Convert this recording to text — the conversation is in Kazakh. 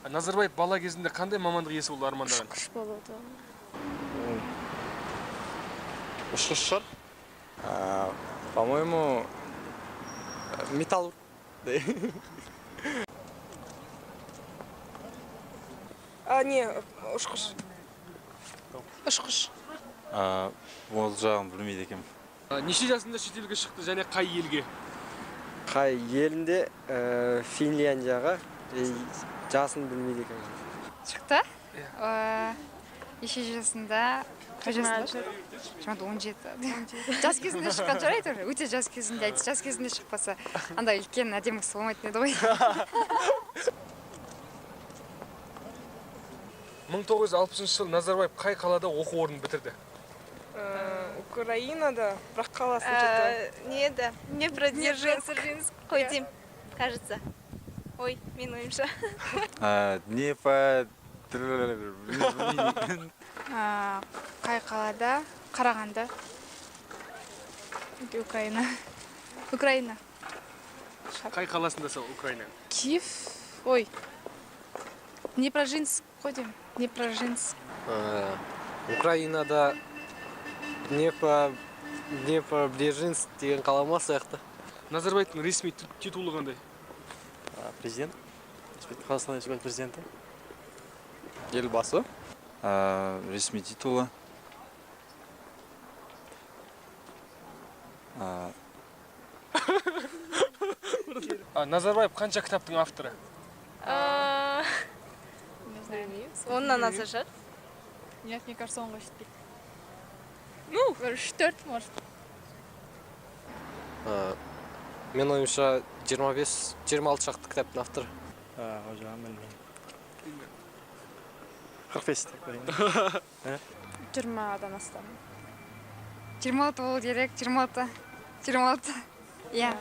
Назарбаев бала кезінде қандай мамандық иесі болды армандаған? Ұшқыш болады. Ұшқыш. По-моему, металлург. Не, ұшқыш. Ұшқыш. Ол жағын білмейді екенмін. Неше жасында шетелге шықты және қай елге? Қай елінде Финляндияға жасын білмейді екенмін. Шықты? Неше жасында? Қай жасында? 17. Жас кезінде шыққан шығар әйтеуір. Өте жас кезінде айтты. Жас кезінде шықпаса, андай үлкен әдемі кісі болмайтын еді ғой. 1960 жылы Назарбаев қай қалада оқу орнын бітірді? Украинада, бірақ қаласын жұрты. Неде? Днепродзержинск. Қой дейм, кажется. Ой, мен ойымша. Қай қалада? Қарағанды. Украина. Украина. Қай қаласында сол Украина? Киев. Ой. Днепродзержинск қой дейм. Днепродзержинск. Украинада Днепродзержинск деген қала ма сияқты. Назарбаевтың ресми титулы қандай? Президент. Қазақстан Республикасы президенті. Елбасы. Ресми титулы. Назарбаев қанша кітаптың авторы? Оннан аса шығар. Нет, мне кажется, он вообще. Ну, 4, может. Мен ойымша 25-26 шақты кітаптың авторы. Ол жағын білмеймін. 45 деп қояйын. 20-дан астам. 26 болу керек, 26. 26. Иә.